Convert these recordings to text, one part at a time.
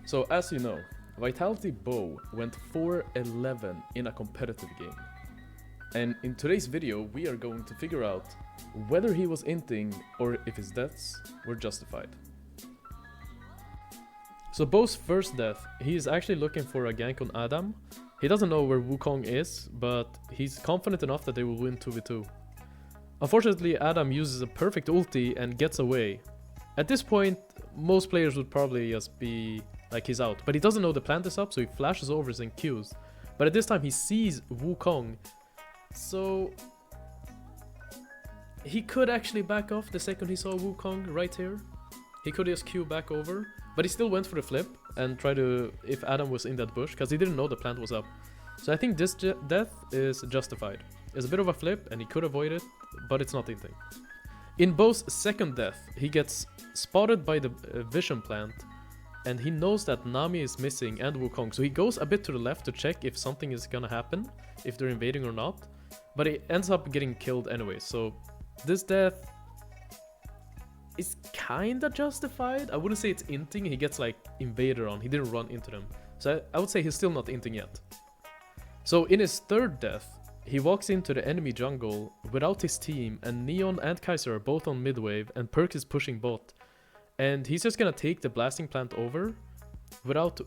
So as you know, Vitality Bow went 4-11 in a competitive game. And in today's video, we are going to figure out whether he was inting or if his deaths were justified. So Bow's first death, he is actually looking for a gank on Adam. He doesn't know where Wukong is, but he's confident enough that they will win 2v2. Unfortunately, Adam uses a perfect ulti and gets away. At this point, most players would probably just be like he's out, but he doesn't know the plant is up, so he flashes over and Qs. But at this time he sees Wukong, so he could actually back off the second he saw Wukong right here. He could just Q back over, but he still went for the flip and tried to, if Adam was in that bush, because he didn't know the plant was up. So I think this death is justified. It's a bit of a flip and he could avoid it, but it's not anything. In Bow's second death, he gets spotted by the vision plant, and he knows that Nami is missing and Wukong, so he goes a bit to the left to check if something is gonna happen, if they're invading or not, but he ends up getting killed anyway, so this death is kinda justified. I wouldn't say it's inting, he gets like invader on, he didn't run into them, so I would say he's still not inting yet. So in his third death, he walks into the enemy jungle without his team, and Neon and Kaiser are both on mid-wave, and Perk is pushing bot. And he's just gonna take the blasting plant over without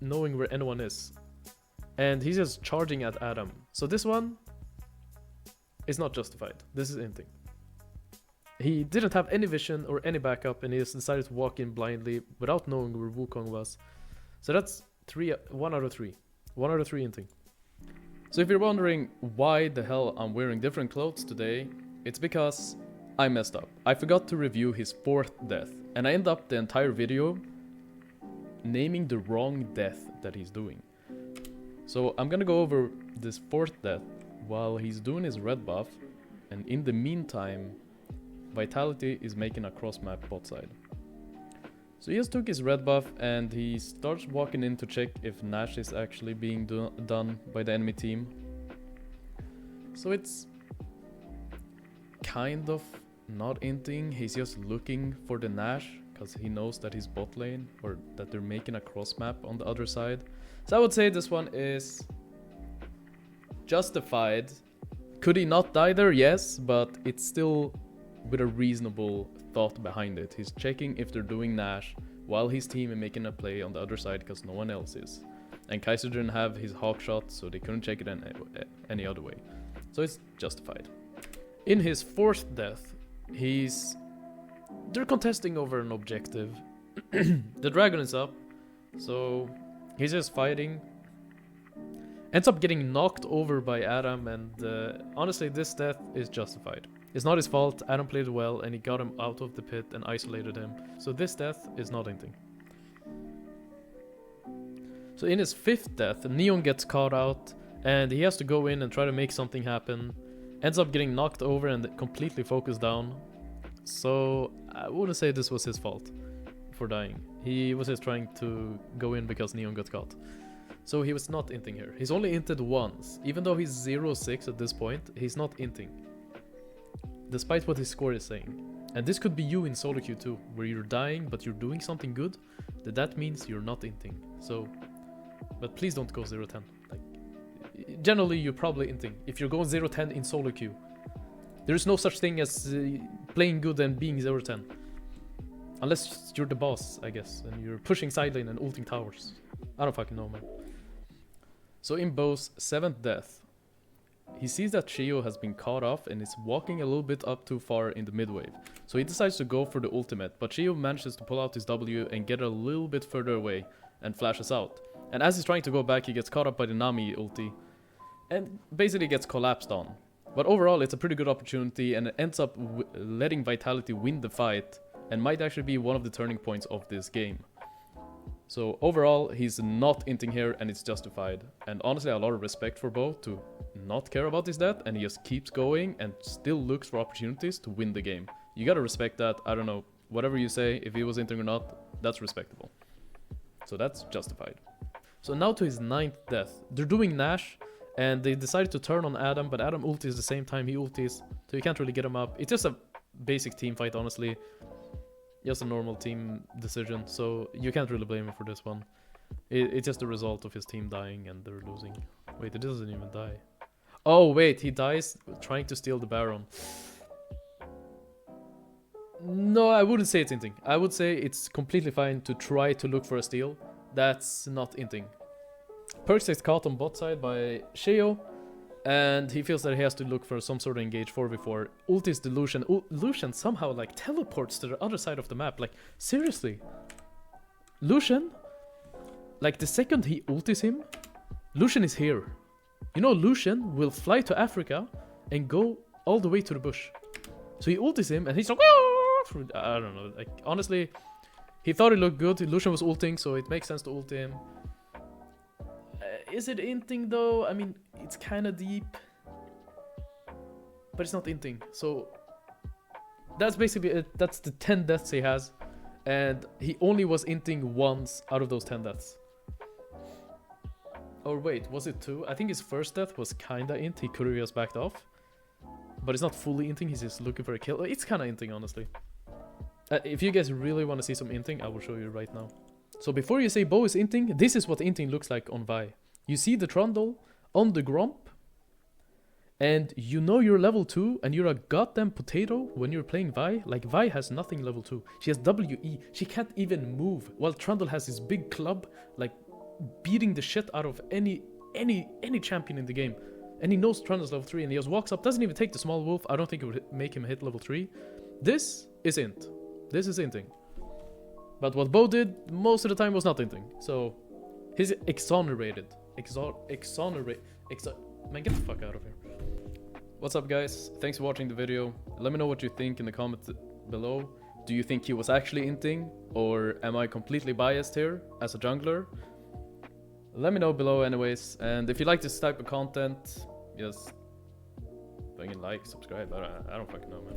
knowing where anyone is. And he's just charging at Adam. So this one is not justified. This is inting. He didn't have any vision or any backup, and he just decided to walk in blindly without knowing where Wukong was. So that's 1 out of 3. 1 out of 3 inting. So if you're wondering why the hell I'm wearing different clothes today, it's because I messed up. I forgot to review his fourth death, and I end up the entire video naming the wrong death that he's doing. So I'm gonna go over this fourth death while he's doing his red buff, and in the meantime, Vitality is making a cross map bot side. So he just took his red buff and he starts walking in to check if Nash is actually being done by the enemy team. So it's kind of not inting, he's just looking for the Nash because he knows that he's bot lane or that they're making a cross map on the other side. So I would say this one is justified. Could he not die there? Yes, but it's still with a reasonable thought behind it. He's checking if they're doing Nash while his team is making a play on the other side because no one else is. And Kaiser didn't have his hawk shot, so they couldn't check it any other way. So it's justified. In his fourth death, they're contesting over an objective. The dragon is up, so he's just fighting. Ends up getting knocked over by Adam, and honestly, this death is justified. It's not his fault. Adam played well, and he got him out of the pit and isolated him. So this death is not anything. So in his fifth death, Neon gets caught out, and he has to go in and try to make something happen. Ends up getting knocked over and completely focused down. So I wouldn't say this was his fault for dying. He was just trying to go in because Neon got caught. So he was not inting here. He's only inted once. Even though he's 0-6 at this point, he's not inting, despite what his score is saying. And this could be you in solo queue too, where you're dying but you're doing something good, that means you're not inting. So, but please don't go 0-10. Like, generally you're probably inting. If you're going 0-10 in solo queue, there's no such thing as playing good and being 0-10. Unless you're the boss, I guess, and you're pushing side lane and ulting towers. I don't fucking know, man. So in Bow's 7th death, he sees that Shio has been caught off and is walking a little bit up too far in the mid wave. So he decides to go for the ultimate, but Shio manages to pull out his W and get a little bit further away and flashes out. And as he's trying to go back, he gets caught up by the Nami ulti and basically gets collapsed on. But overall, it's a pretty good opportunity, and it ends up letting Vitality win the fight and might actually be one of the turning points of this game. So overall, he's not inting here, and it's justified. And honestly, a lot of respect for Bow to not care about his death, and he just keeps going and still looks for opportunities to win the game. You gotta respect that. I don't know, whatever you say, if he was inting or not, that's respectable. So that's justified. So now to his 9th death. They're doing Nash, and they decided to turn on Adam, but Adam ultis the same time he ultis, so you can't really get him up. It's just a basic team fight, honestly. just a normal team decision, so you can't really blame him for this one. It's just a result of his team dying and they're losing. Wait, it doesn't even die. Oh wait, he dies trying to steal the Baron. No, I wouldn't say it's Inting. I would say it's completely fine to try to look for a steal. That's not Inting. Perks is caught on bot side by Sheo, and he feels that he has to look for some sort of engage 4v4. Ultis the Lucian. Lucian somehow like teleports to the other side of the map. Like, seriously. Lucian, like the second he ultis him, Lucian is here. You know, Lucian will fly to Africa and go all the way to the bush. So he ultis him and he's like, I don't know, like honestly, he thought it looked good. Lucian was ulting, so it makes sense to ult him. Is it Inting though? I mean, it's kind of deep, but it's not Inting. So that's basically it. That's the 10 deaths he has, and he only was Inting once out of those 10 deaths. Or wait, was it 2? I think his first death was kinda int. He could have just backed off, but it's not fully Inting. He's just looking for a kill. It's kinda Inting, honestly. If you guys really want to see some Inting, I will show you right now. So before you say Bo is Inting, this is what Inting looks like on Vi. You see the Trundle on the Gromp, and you know you're level 2, and you're a goddamn potato when you're playing Vi. Like, Vi has nothing level 2. She has WE. She can't even move, while Trundle has this big club, like, beating the shit out of any champion in the game. And he knows Trundle's level 3, and he just walks up, doesn't even take the small wolf. I don't think it would make him hit level 3. This is Int. This is Inting. But what Bo did most of the time was not Inting. So he's exonerated. Man, get the fuck out of here. What's up, guys? Thanks for watching the video. Let me know what you think in the comments below. Do you think he was actually Inting? Or am I completely biased here as a jungler? Let me know below anyways. And if you like this type of content, just fucking like, subscribe. I don't fucking know, man.